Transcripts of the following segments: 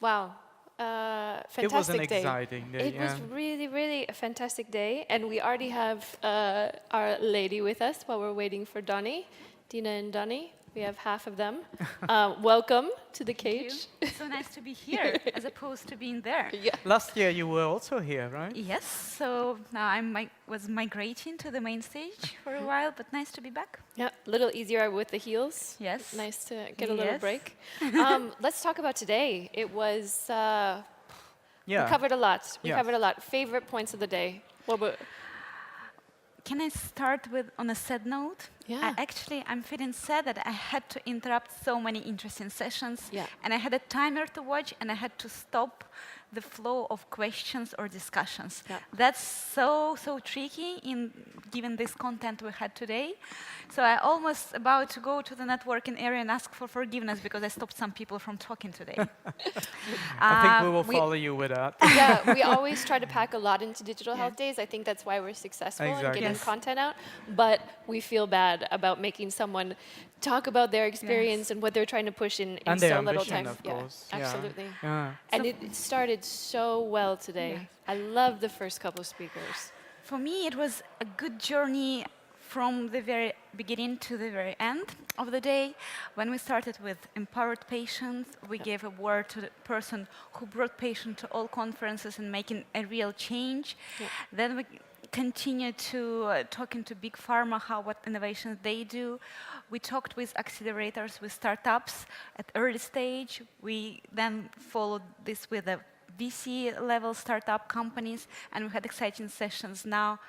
Wow. It was an Fantastic day. exciting day, It was really, really a fantastic day. And we already have our lady with us while we're waiting for Donnie. Dina and Donnie. We have half of them. Welcome to the cage. It's so nice to be here as opposed to being there. Yeah. Last year you were also here, right? Yes, so now I was migrating to the main stage for a while, but nice to be back. Yeah, a little easier with the heels. Yes. Nice to get a little Yes. break. Let's talk about today. It was, we Yeah. covered a lot. We Yeah. covered a lot. Favorite points of the day? What were, Can I start with on a sad note? Yeah. I'm feeling sad that I had to interrupt so many interesting sessions. Yeah. And I had a timer to watch, and I had to stop the flow of questions or discussions. Yeah. That's so tricky in given this content we had today. So I almost about to go to the networking area and ask for forgiveness because I stopped some people from talking today. I think we will we- follow you with that. Yeah, we always try to pack a lot into Digital Health Days. I think that's why we're successful in Exactly. getting Yes. content out. But we feel bad about making someone talk about their experience and what they're trying to push in And their so little ambition, time. of Yeah, course. Yeah. absolutely. Yeah. And So- it started so well today. Yes. I love the first couple speakers. For me, it was a good journey from the very beginning to the very end of the day. When we started with empowered patients, we gave a word to the person who brought patients to all conferences and making a real change. Yeah. Then we continued to talking to big pharma, what innovations they do. We talked with accelerators, with startups at early stage. We then followed this with the VC level startup companies, and we had exciting sessions now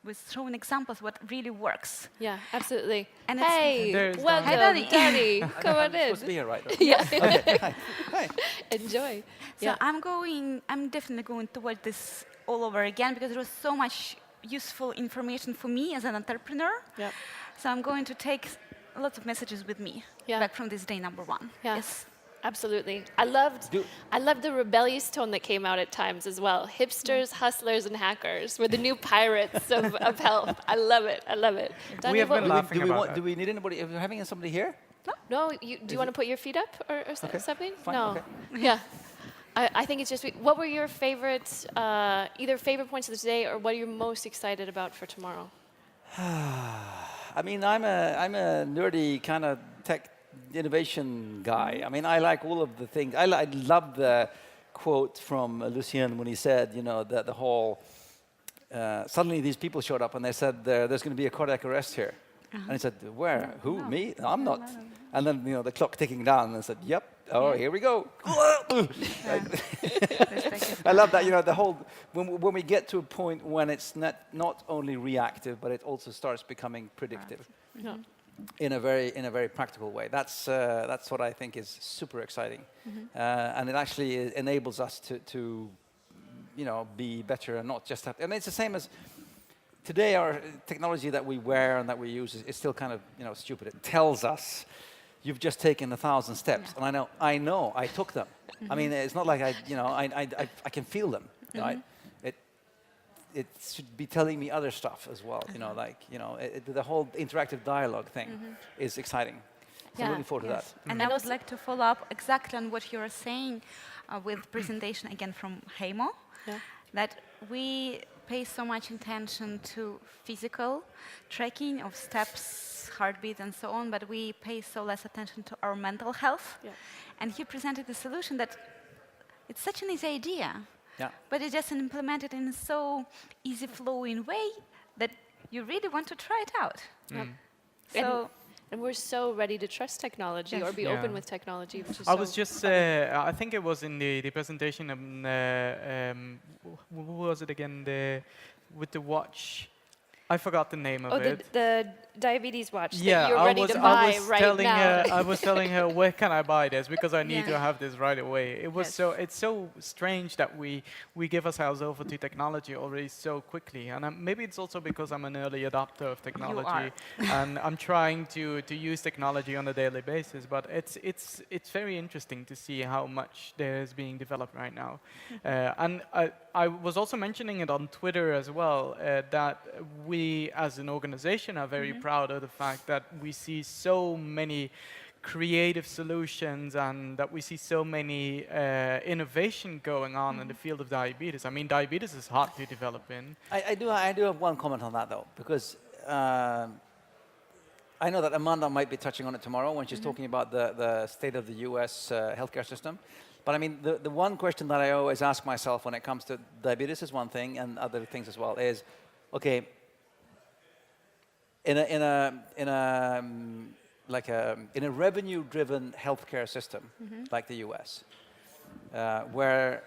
with showing examples what really works. Yeah, absolutely. And it's- Hey, There's welcome, Donnie. Donnie. Come on I'm supposed to be in. here, right? Yeah, Okay. Hi. Hi. enjoy. So Yeah. I'm definitely going to watch this all over again because there was so much useful information for me as an entrepreneur. Yep. So I'm going to take lots of messages with me Yeah. back from this day number one. Yeah. Yes. Absolutely. Do- I loved the rebellious tone that came out at times as well. Hipsters, hustlers, and hackers were the new pirates of health. I love it. I love it. Donnie, have what been were- laughing about that. Do we need anybody? Are we having somebody here? No, do you want to put your feet up or Okay, something? fine, No. okay. Yeah. I think it's just, what were your favorite, either favorite points of the day or what are you most excited about for tomorrow? I mean, I'm a nerdy kind of tech innovation guy. I mean, I like all of the things. I love the quote from Lucien when he said, you know, that the whole suddenly these people showed up and they said there's going to be a cardiac arrest here. And he said, where? Who? No. Me? I'm not. No. And then, you know, the clock ticking down and I said, yep. Oh, here we go. I love that, you know, the whole, when we get to a point when it's not only reactive, but it also starts becoming predictive Yeah. in a very practical way. That's what I think is super exciting. And it actually enables us to you know, be better and not just have, I mean, it's the same as, today our technology that we wear and that we use is still kind of, you know, stupid. It tells us, you've just taken 1,000 steps, and I know, I took them. I mean, it's not like I can feel them, right? It should be telling me other stuff as well, you know, like, you know, the whole interactive dialogue thing is exciting. So I'm looking forward to that. And I would like to follow up exactly on what you were saying with presentation again from Heimo, Yeah. that we pay so much attention to physical tracking of steps, heartbeat, and so on, but we pay so less attention to our mental health. Yeah. And he presented a solution that it's such an easy idea, Yeah. but it's just implemented in a so easy flowing way that you really want to try it out. Yep. So And we're so ready to trust technology Yes. or be Yeah. open with technology, which is I so was just, I think it was in the presentation, who was it again, with the watch? I forgot the name of it. the diabetes watch Yeah, that you're ready to I buy was right telling now. her, I was telling her, where can I buy this? Because I need Yeah. to have this right away. It was Yes. it's so strange that we give ourselves over to technology already so quickly. And maybe it's also because I'm an early adopter of technology, and I'm trying to use technology on a daily basis. But it's very interesting to see how much there is being developed right now. And I was also mentioning it on Twitter as well, that we as an organization are very proud of the fact that we see so many creative solutions and that we see so many innovation going on in the field of diabetes. I mean, diabetes is hard to develop in. I do have one comment on that though, because I know that Amanda might be touching on it tomorrow when she's talking about the state of the US healthcare system. But I mean, the one question that I always ask myself when it comes to diabetes is one thing, and other things as well, is, okay, in a revenue-driven healthcare system like the US, where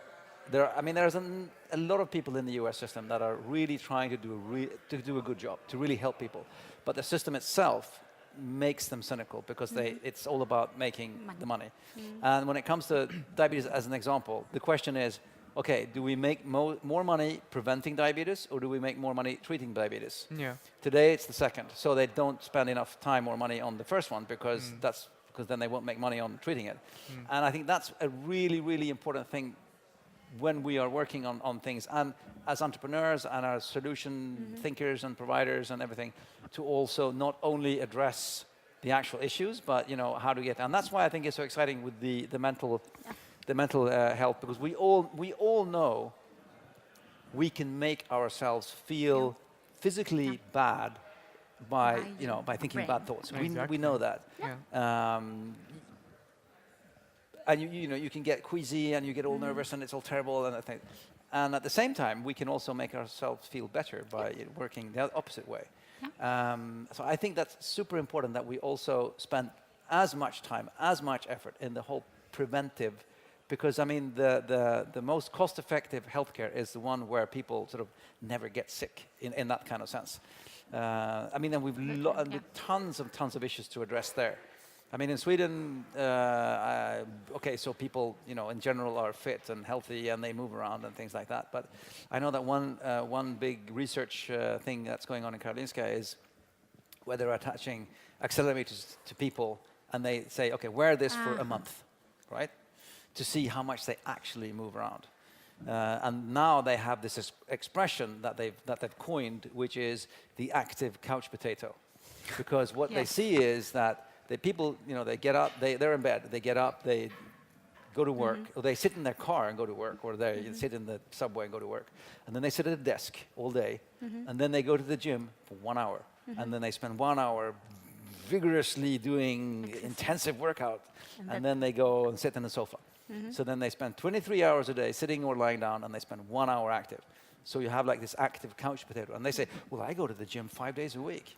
there's a lot of people in the US system that are really trying to do a good job, to really help people, but the system itself makes them cynical because it's all about making the money. And when it comes to diabetes as an example, the question is, okay, do we make more money preventing diabetes, or do we make more money treating diabetes? Yeah. Today it's the second, so they don't spend enough time or money on the first one because then they won't make money on treating it. And I think that's a really, really important thing when we are working on things, and as entrepreneurs and as solution thinkers and providers and everything, to also not only address the actual issues, but how to get. And that's why I think it's so exciting with the mental health, because we all know we can make ourselves feel physically bad by thinking bad thoughts. Exactly. We know that. Yeah. And you can get queasy and you get all nervous and it's all terrible and I think. And at the same time, we can also make ourselves feel better by working the opposite way. So I think that's super important that we also spend as much time, as much effort in the whole preventive, because I mean the most cost-effective healthcare is the one where people sort of never get sick in that kind of sense. I mean, and we've tons of issues to address there. I mean, in Sweden, okay, so people, in general are fit and healthy and they move around and things like that. But I know that one big research thing that's going on in Karolinska is where they're attaching accelerometers to people and they say, okay, wear this for a month, right? To see how much they actually move around. And now they have this expression that they've coined, which is the active couch potato. Because what they see is that the people, they get up, they're in bed, they get up, they go to work, or they sit in their car and go to work, or they sit in the subway and go to work. And then they sit at a desk all day, and then they go to the gym for 1 hour. And then they spend 1 hour vigorously doing intensive workout, and then they go and sit in the sofa. So then they spend 23 hours a day sitting or lying down, and they spend 1 hour active. So you have like this active couch potato. And they say, well, I go to the gym 5 days a week.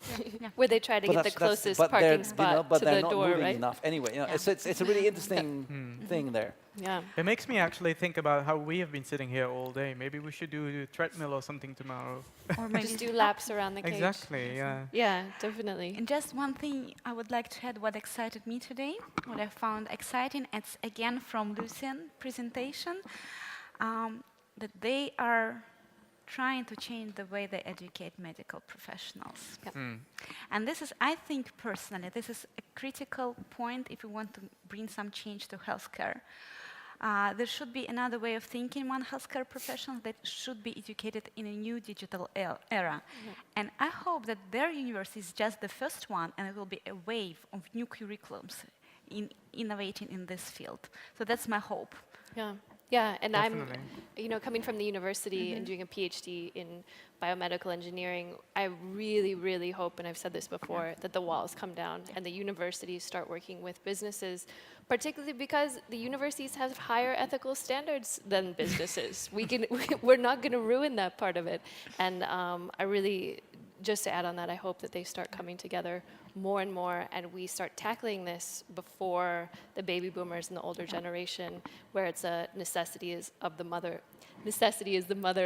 Where they try to get the closest parking spot but to they're the not door, moving right? enough anyway. It's a really interesting thing there. Yeah. It makes me actually think about how we have been sitting here all day. Maybe we should do a treadmill or something tomorrow. Or maybe Just do laps around the cage. Exactly, yeah. Yeah, definitely. And just one thing I would like to add what excited me today, what I found exciting, it's again from Lucian's presentation, that they are trying to change the way they educate medical professionals. Yep. And this is, I think personally, this is a critical point if we want to bring some change to healthcare. There should be another way of thinking among healthcare professionals that should be educated in a new digital era. And I hope that their university is just the first one, and it will be a wave of new curriculums in innovating in this field. So that's my hope. Yeah. Yeah, and Definitely. I'm, coming from the university and doing a PhD in biomedical engineering, I really, really hope, and I've said this before, that the walls come down and the universities start working with businesses, particularly because the universities have higher ethical standards than businesses. We're not going to ruin that part of it. And I really, just to add on that, I hope that they start coming together more and more, and we start tackling this before the baby boomers and the older generation, where it's a necessity is the mother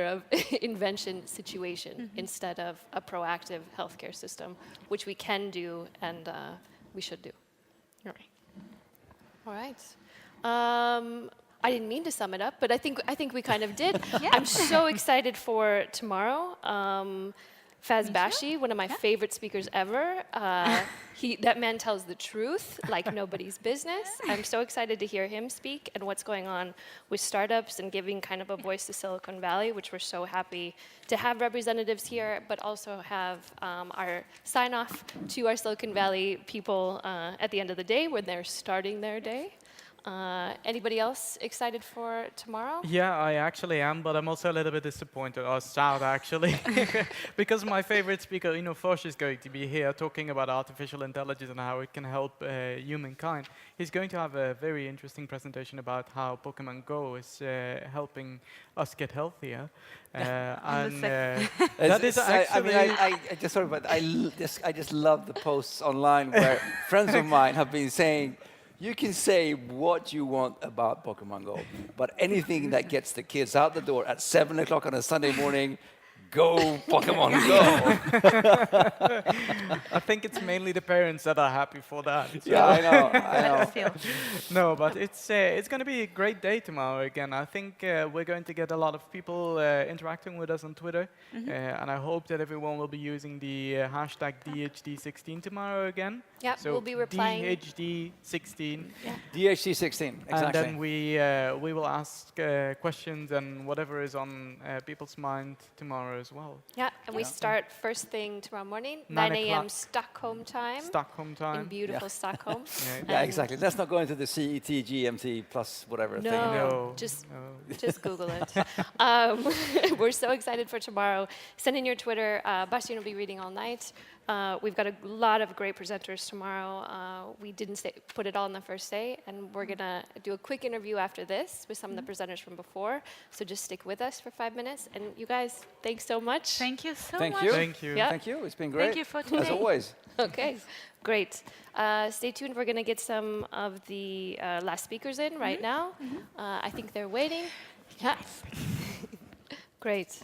of invention situation instead of a proactive healthcare system, which we can do and we should do. All right. I didn't mean to sum it up, but I think we kind of did. I'm so excited for tomorrow. Faz Bashi, one of my favorite speakers ever. That man tells the truth like nobody's business. I'm so excited to hear him speak and what's going on with startups and giving kind of a voice to Silicon Valley, which we're so happy to have representatives here, but also have our sign-off to our Silicon Valley people at the end of the day when they're starting their day. Anybody else excited for tomorrow? Yeah, I actually am, but I'm also a little bit disappointed, or sad actually, because my favorite speaker, Foch, is going to be here talking about artificial intelligence and how it can help humankind. He's going to have a very interesting presentation about how Pokemon Go is helping us get healthier. That is actually... I just sorry, but I just love the posts online where friends of mine have been saying, you can say what you want about Pokemon Go, but anything that gets the kids out the door at 7 o'clock on a Sunday morning, go Pokemon Go. I think it's mainly the parents that are happy for that. Yeah, I know. No, but it's going to be a great day tomorrow again. I think we're going to get a lot of people interacting with us on Twitter, and I hope that everyone will be using the hashtag DHD16 tomorrow again. Yeah, so we'll be replying. DHD16. Yeah. DHD16, exactly. And then we will ask questions and whatever is on people's mind tomorrow as well. Yeah, and we start first thing tomorrow morning, 9 9 a.m. o'clock. Stockholm time. Stockholm time. In beautiful Stockholm. Yeah, exactly. Let's not go into the CET, GMT plus whatever thing. No. Just Google it. We're so excited for tomorrow. Send in your Twitter. Bastian will be reading all night. We've got a lot of great presenters tomorrow. We didn't put it all on the first day, and we're going to do a quick interview after this with some of the presenters from before. So just stick with us for 5 minutes. And you guys, thanks so much. Thank you so Thank much. you. Thank you. Yeah. Thank you. It's been great. Thank you for today. As always. Okay, great. Stay tuned. We're going to get some of the last speakers in right now. I think they're waiting. Yeah. Great.